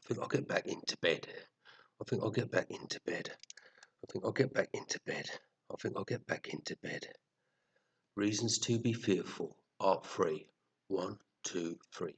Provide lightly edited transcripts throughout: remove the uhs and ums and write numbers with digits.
think I'll get back into bed. I think I'll get back into bed. I think I'll get back into bed. I think I'll get back into bed. Reasons to be fearful. Art 3. 1, 2, 3.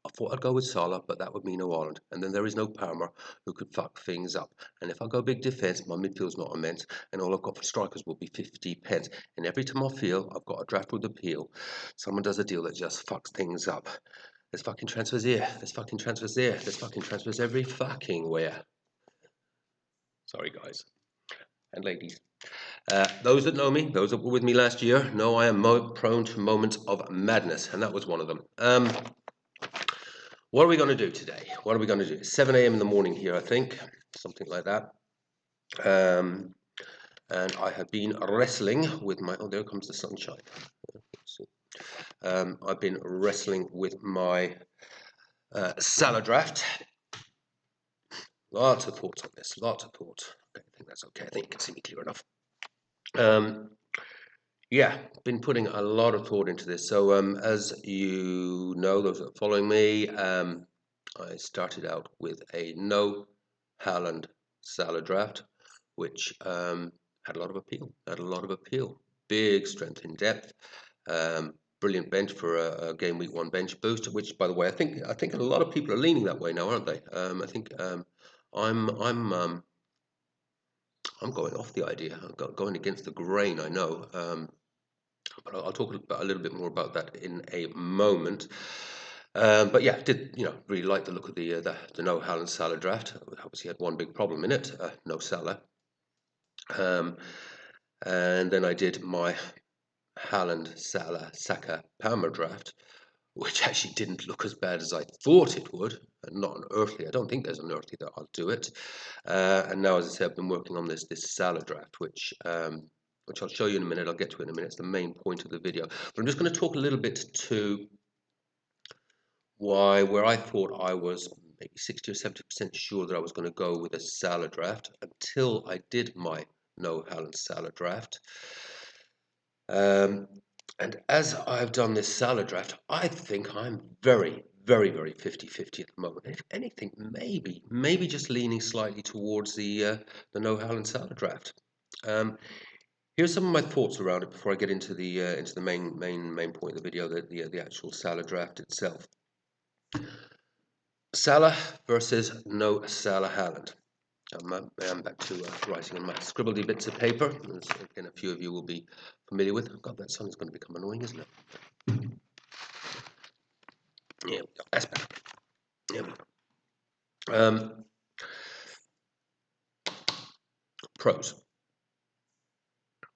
I thought I'd go with Salah, but that would mean no Ireland. And then there is no Palmer who could fuck things up. And if I go big defence, my midfield's not immense, and all I've got for strikers will be 50 pence. And every time I feel I've got a draft with appeal, someone does a deal that just fucks things up. There's fucking transfers here. There's fucking transfers there. There's fucking transfers every fucking where. Sorry, guys and ladies. Those that know me, those that were with me last year, know I am prone to moments of madness, and that was one of them. What are we going to do today? What are we going to do? It's 7 a.m. in the morning here, I think, something like that. And I have been wrestling with my... Oh, there comes the sunshine. I've been wrestling with my Salah draft. Lots of thoughts on this, lots of thoughts. Okay, I think that's okay. I think you can see me clear enough. Yeah, been putting a lot of thought into this. So, as you know, those that are following me, I started out with a no Haaland Salah draft, which had a lot of appeal. Had a lot of appeal. Big strength in depth. Brilliant bench for a game week 1 bench boost. Which, by the way, I think a lot of people are leaning that way now, aren't they? I think I'm going off the idea. I'm going against the grain. I know. But I'll talk a little bit more about that in a moment. But yeah, did really like the look of the no Haaland Salah draft. Obviously had one big problem in it, no Salah. And then I did my Haaland Salah Saka Palmer draft, which actually didn't look as bad as I thought it would. And not an earthly. I don't think there's an earthly that I'll do it. And now, as I said, I've been working on this Salah draft, which I'll show you in a minute. I'll get to it in a minute. It's the main point of the video. But I'm just going to talk a little bit to where I thought I was maybe 60 or 70% sure that I was going to go with a Salah draft until I did my no Haaland Salah draft. And as I've done this Salah draft, I think I'm very, very, very 50-50 at the moment. If anything, maybe just leaning slightly towards the no Haaland Salah draft. Here's some of my thoughts around it before I get into the main point of the video, the actual Salah draft itself. Salah versus no Salah Haaland. I'm back to writing on my scribbledy bits of paper, as again a few of you will be familiar with. God, that sun is going to become annoying, isn't it? Yeah, we go. That's better. There we go. Pros.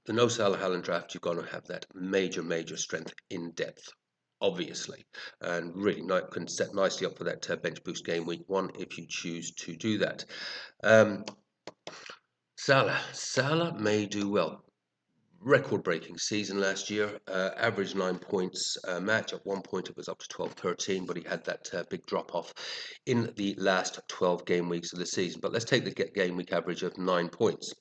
The no Salah Haaland draft, you're going to have that major strength in depth, obviously, and really can set nicely up for that bench boost game week 1 if you choose to do that. Salah may do well. Record-breaking season last year, average 9 points a match. At one point it was up to 12-13, but he had that big drop-off in the last 12 game weeks of the season. But let's take the game week average of 9 points.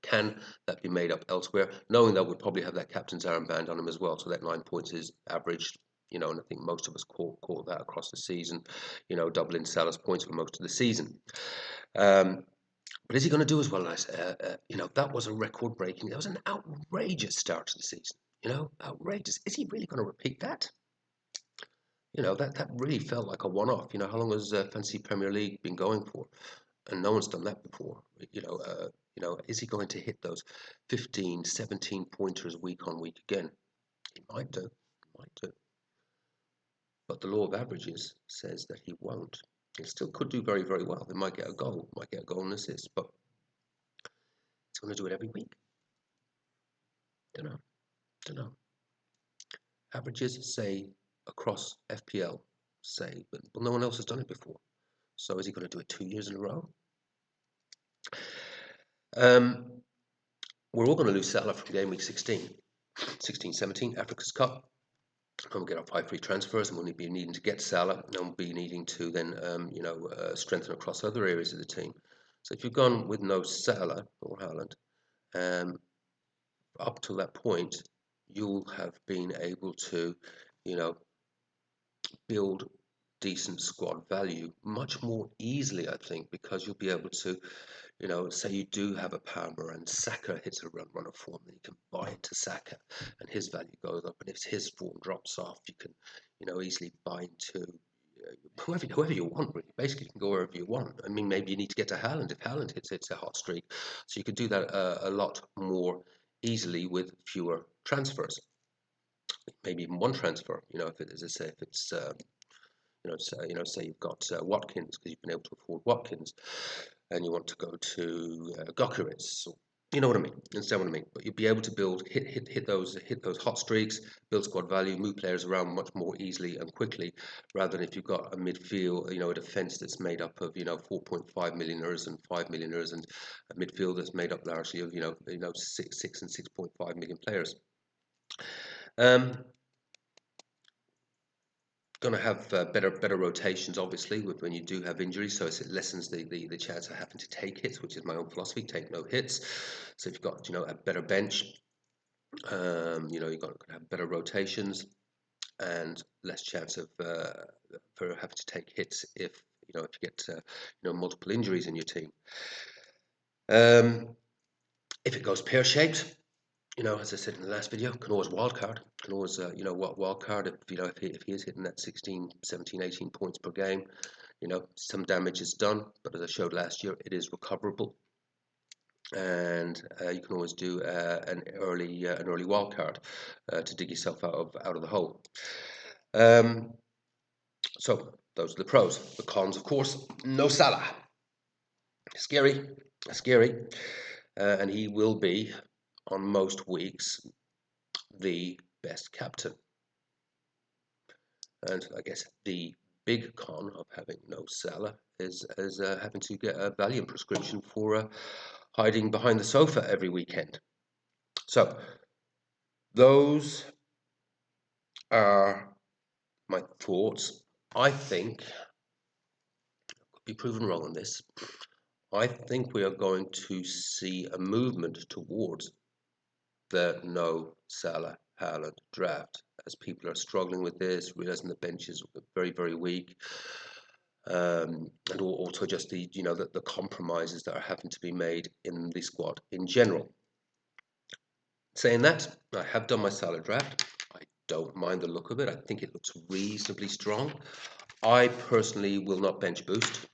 Can that be made up elsewhere? Knowing that we'd probably have that captain's armband on him as well, so that 9 points is averaged. And I think most of us caught that across the season. Doubling Salah's points for most of the season. But is he going to do as well as that was a record-breaking. That was an outrageous start to the season. Outrageous. Is he really going to repeat that? That really felt like a one-off. How long has Fantasy Premier League been going for? And no one's done that before. Is he going to hit those 15, 17 pointers week on week again? He might do. But the law of averages says that he won't. He still could do very, very well. He might get a goal, and assist, but he's going to do it every week. Don't know. Averages say across FPL say, but no one else has done it before. So is he going to do it 2 years in a row? We're all going to lose Salah from game week 16, 17, Africa's Cup. And we'll get our 5 free transfers, and we'll be needing to get Salah, and we'll be needing to then, strengthen across other areas of the team. So if you've gone with no Salah or Haaland, up to that point, you'll have been able to, build decent squad value much more easily, I think, because you'll be able to, say you do have a Palmer and Saka hits a run of form, then you can buy into Saka and his value goes up. And if his form drops off, you can, easily buy into whoever you want, really. Basically, you can go wherever you want. I mean, maybe you need to get to Haaland if Haaland hits a hot streak. So you could do that a lot more easily with fewer transfers. Maybe even one transfer. If it, as I say, if it's say you've got Watkins because you've been able to afford Watkins, and you want to go to Gokeres. You know what I mean? Understand what I mean? But you'll be able to hit those hot streaks, build squad value, move players around much more easily and quickly, rather than if you've got a midfield, a defence that's made up of 4.5 millionaires and 5 millionaires, and a midfield that's made up largely of 6 and 6.5 million players. Going to have better rotations, obviously, when you do have injuries, so it lessens the chance of having to take hits, which is my own philosophy: take no hits. So if you've got a better bench, you've got to have better rotations and less chance of for having to take hits if you get multiple injuries in your team. If it goes pear-shaped, as I said in the last video, can always wildcard. Can always, wildcard if he is hitting that 16, 17, 18 points per game. Some damage is done, but as I showed last year, it is recoverable. And you can always do an early wildcard to dig yourself out of the hole. So those are the pros. The cons, of course, no Salah. Scary, and he will be on most weeks the best captain. And I guess the big con of having no Salah is having to get a Valium prescription for hiding behind the sofa every weekend. So those are my thoughts. I think I could be proven wrong on this. I think we are going to see a movement towards the no Salah Haaland draft, as people are struggling with this, realizing the bench is very, very weak, and also just the compromises that are having to be made in the squad in general. Saying that, I have done my Salah draft. I don't mind the look of it. I think it looks reasonably strong. I personally will not bench boost.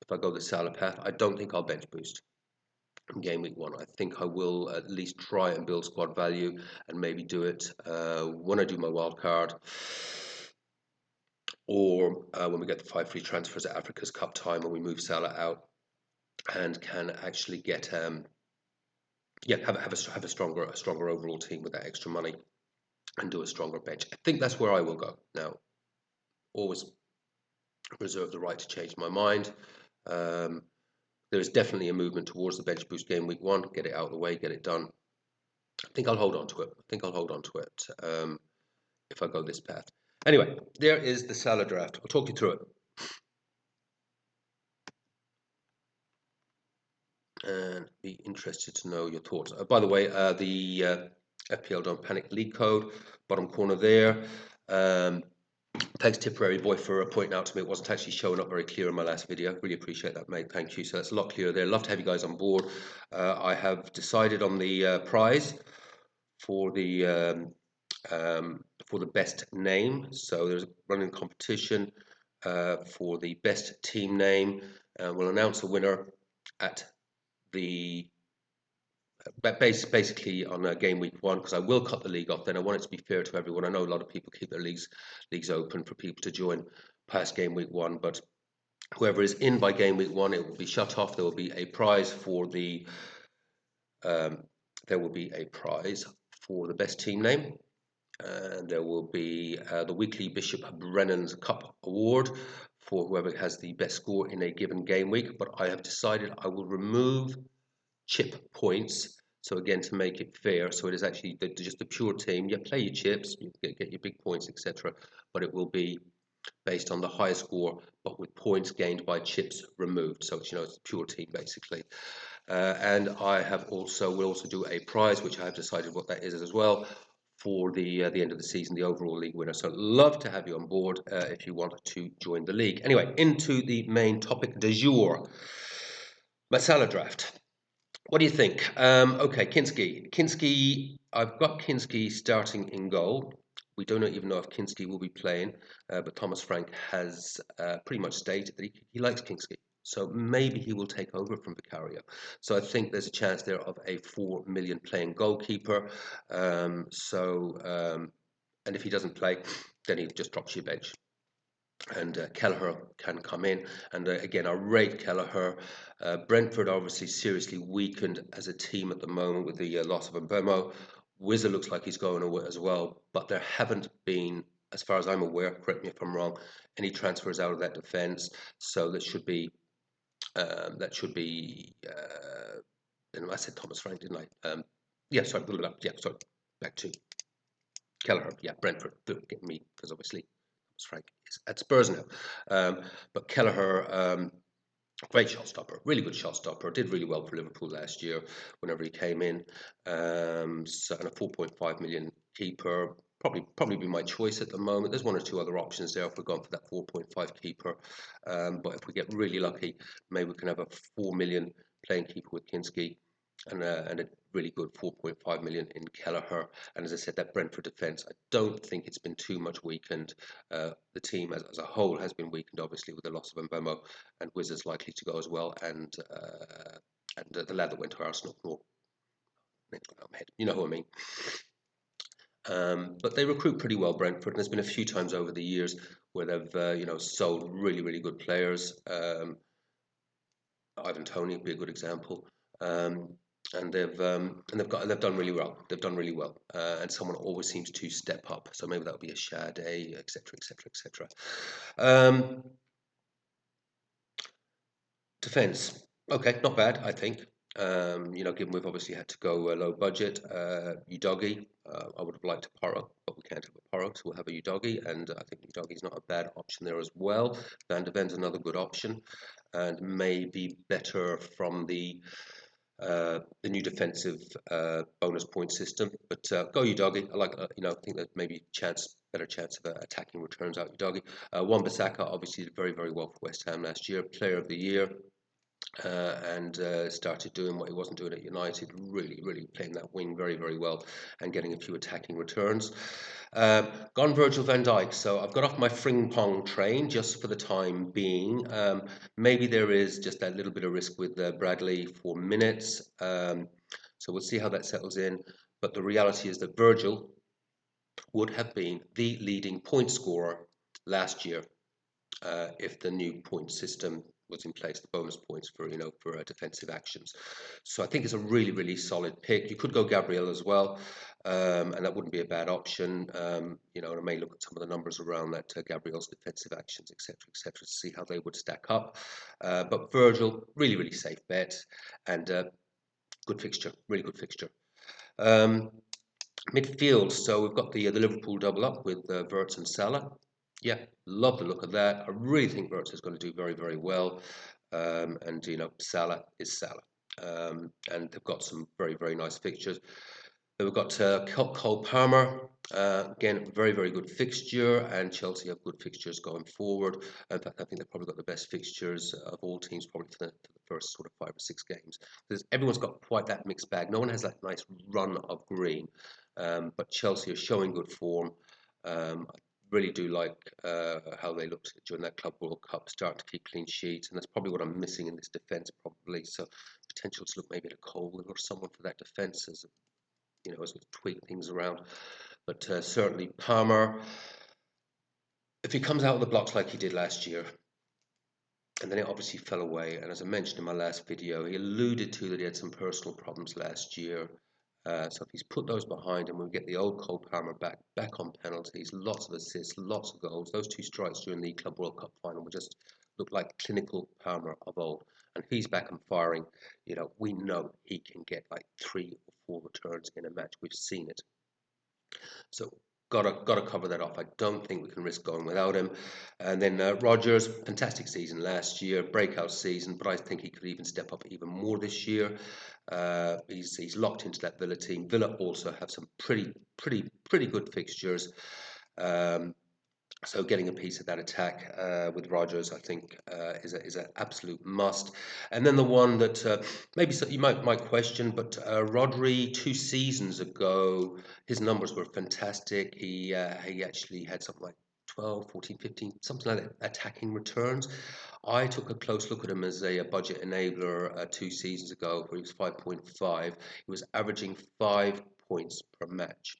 If I go the Salah path, I don't think I'll bench boost in game week 1. I think I will at least try and build squad value and maybe do it when I do my wild card, or when we get the 5 free transfers at Africa's Cup time and we move Salah out and can actually get have a stronger overall team with that extra money and do a stronger bench. I think that's where I will go. Now, always reserve the right to change my mind. There is definitely a movement towards the bench boost game week 1. Get it out of the way, get it done. I think I'll hold on to it. If I go this path. Anyway, there is the Salah draft. I'll talk you through it. And be interested to know your thoughts. By the way, the FPL Don't Panic League code, bottom corner there. Thanks, Tipperary Boy, for pointing out to me it wasn't actually showing up very clear in my last video. Really appreciate that, mate. Thank you. So that's a lot clearer there. Love to have you guys on board. I have decided on the prize for the best name. So there's a running competition for the best team name. We'll announce a winner at the basically on game week 1, because I will cut the league off. Then I want it to be fair to everyone. I know a lot of people keep their leagues open for people to join past game week 1, but whoever is in by game week 1, it will be shut off. There will be a prize for the best team name, and there will be the weekly Bishop Brennan's Cup award for whoever has the best score in a given game week. But I have decided I will remove chip points, so again, to make it fair, so it is actually just the pure team. You play your chips, you get your big points, etc., but it will be based on the highest score, but with points gained by chips removed. So it's it's a pure team basically. And I have will also do a prize, which I have decided what that is as well, for the end of the season, the overall league winner. So love to have you on board if you want to join the league. Anyway, into the main topic du jour, my Salah draft. What do you think? Okay, Kinski. I've got Kinski starting in goal. We don't even know if Kinski will be playing, but Thomas Frank has pretty much stated that he likes Kinski. So maybe he will take over from Vicario. So I think there's a chance there of a 4 million playing goalkeeper. And if he doesn't play, then he just drops your bench. And Kelleher can come in. And again, I rate Kelleher. Brentford obviously seriously weakened as a team at the moment with the loss of Mbemo. Wizard looks like he's going away as well, but there haven't been, as far as I'm aware, correct me if I'm wrong, any transfers out of that defence. So that should be that should be. I said Thomas Frank, didn't I? Yeah, sorry, yeah, sorry. Back to Kelleher. Yeah, Brentford. Get me because obviously Frank is at Spurs now. But Kelleher, great shot stopper, really good shot stopper. Did really well for Liverpool last year whenever he came in. So, and a 4.5 million keeper. Probably be my choice at the moment. There's one or two other options there if we're going for that 4.5 keeper. But if we get really lucky, maybe we can have a 4 million playing keeper with Kinski and a really good 4.5 million in Kelleher. And as I said, that Brentford defence, I don't think it's been too much weakened. The team as a whole has been weakened, obviously, with the loss of Mbemo, and Wizard's likely to go as well. And the lad that went to Arsenal, you know who I mean. But they recruit pretty well, Brentford, and there's been a few times over the years where they've sold really good players. Ivan Toney would be a good example. And they've done really well. They've done really well, and someone always seems to step up. So maybe that'll be a Shade, etc., etc., etc. Defense, okay, not bad, I think. Given we've obviously had to go low budget, Udogi, I would have liked a Porro, but we can't have a Porro, so we'll have a Udogi, and I think Udogi's not a bad option there as well. Van de Ven's another good option, and maybe better from the new defensive bonus point system. But go Udogi. I like, I think that maybe better chance of attacking returns out Udogi. Wan-Bissaka obviously did very well for West Ham last year, Player of the Year. And started doing what he wasn't doing at United, really playing that wing very well and getting a few attacking returns. Gone Virgil van Dijk, so I've got off my Frimpong train just for the time being. Maybe there is just that little bit of risk with Bradley for minutes, so we'll see how that settles in. But the reality is that Virgil would have been the leading point scorer last year if the new point system was in place, the bonus points for defensive actions. So I think it's a really solid pick. You could go Gabriel as well, and that wouldn't be a bad option. And I may look at some of the numbers around that Gabriel's defensive actions, etc., to see how they would stack up. But Virgil, really safe bet, and good fixture, really good fixture. Midfield, so we've got the Liverpool double up with Wirtz and Salah. Yeah, love the look of that. I really think Wirtz is going to do very well. And Salah is Salah. And they've got some very nice fixtures. We've got Cole Palmer, again, very good fixture, and Chelsea have good fixtures going forward. In fact, I think they've probably got the best fixtures of all teams, probably for the first sort of 5 or 6 games. Because everyone's got quite that mixed bag. No one has that nice run of green, but Chelsea are showing good form. I really do like how they looked during that Club World Cup, starting to keep clean sheets, and that's probably what I'm missing in this defence, probably. So potential to look maybe at a Cole or someone for that defence as we tweak things around. But certainly Palmer, if he comes out of the blocks like he did last year, and then it obviously fell away, and as I mentioned in my last video, he alluded to that he had some personal problems last year. So if he's put those behind him, we'll get the old Cole Palmer back on penalties, lots of assists, lots of goals. Those 2 strikes during the Club World Cup final would just look like clinical Palmer of old. And he's back and firing. We know he can get like 3 or 4 returns in a match. We've seen it. So Gotta cover that off. I don't think we can risk going without him. And then Rodgers, fantastic season last year, breakout season, but I think he could even step up even more this year. He's locked into that Villa team. Villa also have some pretty good fixtures. Um, so getting a piece of that attack with Rodgers, I think, is an absolute must. And then the one that maybe you might question, but Rodri 2 seasons ago, his numbers were fantastic. He actually had something like 12, 14, 15, something like that, attacking returns. I took a close look at him as a budget enabler 2 seasons ago, where he was 5.5. He was averaging 5 points per match.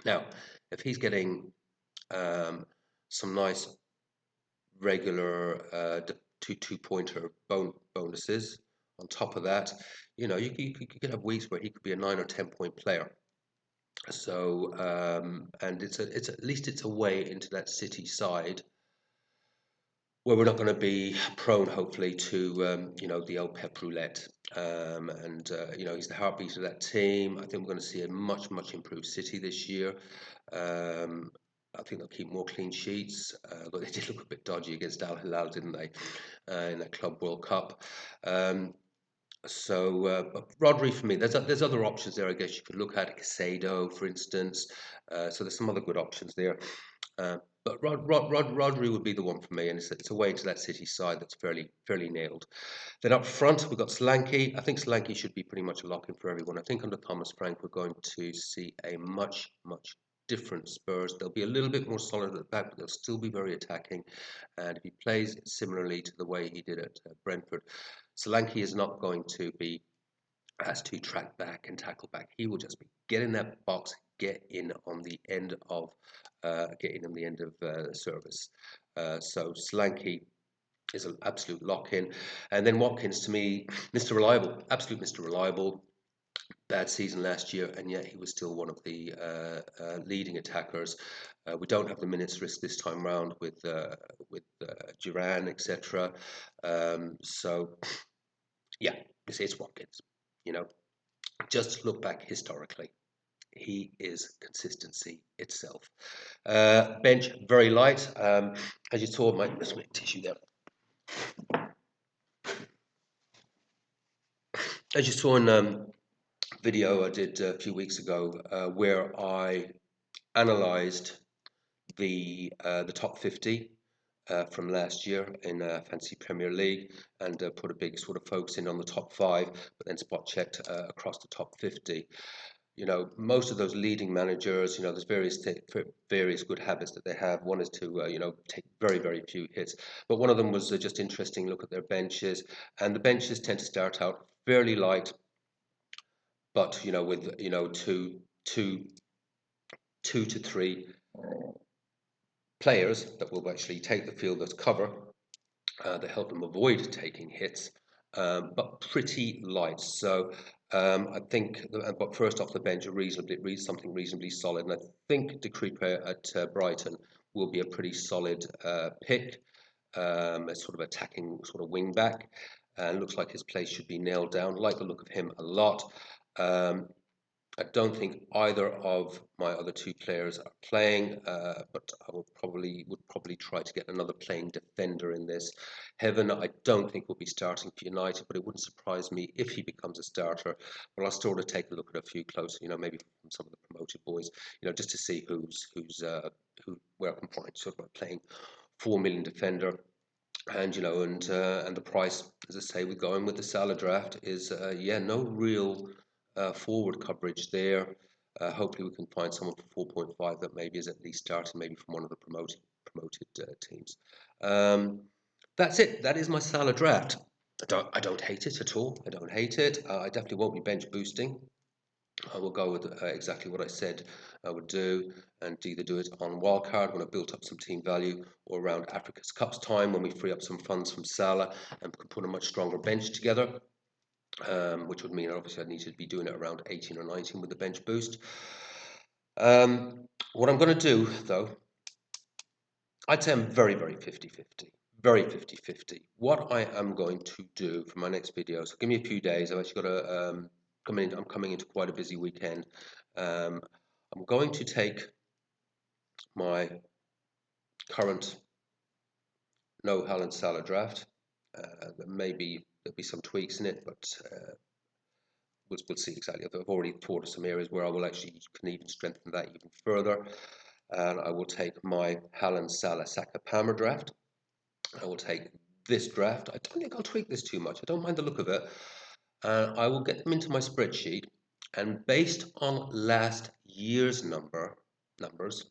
Now, if he's getting um, some nice regular two pointer bonuses. On top of that, you could have weeks where he could be a 9 or 10 point player. So and it's at least it's a way into that City side where we're not going to be prone, hopefully, to the old pep roulette. And he's the heartbeat of that team. I think we're going to see a much improved City this year. Um, I think they'll keep more clean sheets, but they did look a bit dodgy against Al Hilal, didn't they, in that Club World Cup? Um, but Rodri for me, there's other options there. I guess you could look at Casado, for instance. So there's some other good options there. But Rodri would be the one for me, and it's a way to that City side that's fairly nailed. Then up front, we've got Solanke. I think Solanke should be pretty much a lock-in for everyone. I think under Thomas Frank, we're going to see a much different Spurs. They'll be a little bit more solid at the back, but they'll still be very attacking. And if he plays similarly to the way he did at Brentford, Solanke is not going to be asked to track back and tackle back. He will just be get in that box, get in on the end of service. So Solanke is an absolute lock-in. And then Watkins, to me, Mr. Reliable, absolute Mr. Reliable. Bad season last year, and yet he was still one of the leading attackers. We don't have the minutes risk this time round with Duran, etc. So yeah, it's Watkins. You know, just look back historically. He is consistency itself. Bench very light. As you saw, there's my tissue there. As you saw in video I did a few weeks ago, where I analysed the top 50 from last year in Fantasy Premier League, and put a big sort of focus in on the top 5, but then spot checked across the top 50. Most of those leading managers, there's various good habits that they have. One is to take very few hits, but one of them was just interesting. Look at their benches, and the benches tend to start out fairly light, but with two to three players that will actually take the field as cover. They help them avoid taking hits, but pretty light. So I think, but first off the bench, something reasonably solid. And I think De Creeper at Brighton will be a pretty solid pick, as sort of attacking sort of wing back. And looks like his place should be nailed down. Like the look of him a lot. I don't think either of my other two players are playing, but I would probably try to get another playing defender in this. Heaven, I don't think will be starting for United, but it wouldn't surprise me if he becomes a starter. But I'll still take a look at a few closer, maybe from some of the promoted boys, just to see where I can find sort of a playing 4 million defender. And and the price, as I say, we're going with the Salah draft is no real forward coverage there. Hopefully we can find someone for 4.5 that maybe is at least starting, maybe from one of the promoted teams. That's it. That is my Salah draft. I don't hate it at all. I don't hate it. I definitely won't be bench boosting. I will go with exactly what I said I would do, and either do it on wildcard when I built up some team value, or around Africa's Cups time when we free up some funds from Salah and can put a much stronger bench together. Which would mean obviously I need to be doing it around 18 or 19 with the bench boost. What I'm going to do, though, I'd say I'm very 50-50. Very 50-50. What I am going to do for my next video, so give me a few days. I've actually got I'm coming into quite a busy weekend. I'm going to take my current no Haaland Salah draft. Maybe there'll be some tweaks in it, but we'll see exactly. I've already thought of some areas where I will actually can even strengthen that even further. And I will take my Haaland Salah Saka Palmer draft. I will take this draft. I don't think I'll tweak this too much. I don't mind the look of it. I will get them into my spreadsheet, and based on last year's numbers,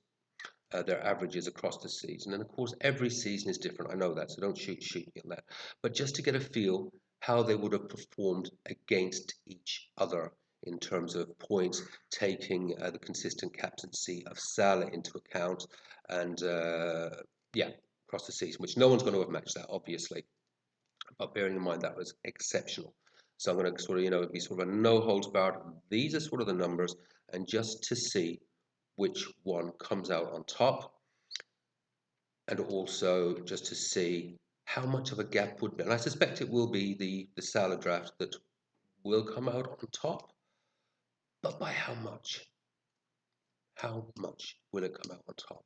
their averages across the season. And of course, every season is different. I know that, so don't shoot me on that. But just to get a feel how they would have performed against each other in terms of points, taking the consistent captaincy of Salah into account, and yeah, across the season, which no one's going to have matched that, obviously. But bearing in mind that was exceptional. So I'm going to sort of, it'd be sort of a no holds barred. These are sort of the numbers, and just to see which one comes out on top, and also just to see how much of a gap would be. And I suspect it will be the Salah draft that will come out on top, but by how much? How much will it come out on top?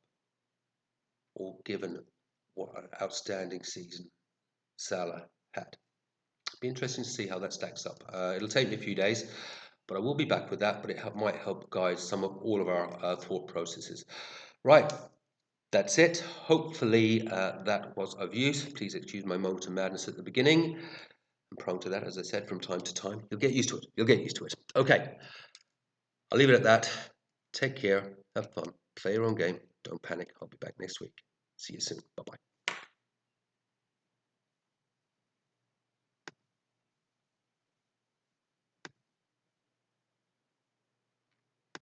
Or given what an outstanding season Salah had. Be interesting to see how that stacks up. It'll take me a few days, but I will be back with that. But it might help guide some of all of our thought processes. Right, that's it. Hopefully that was of use. Please excuse my moment of madness at the beginning. I'm prone to that, as I said, from time to time. You'll get used to it. You'll get used to it. Okay, I'll leave it at that. Take care. Have fun. Play your own game. Don't panic. I'll be back next week. See you soon. Bye bye.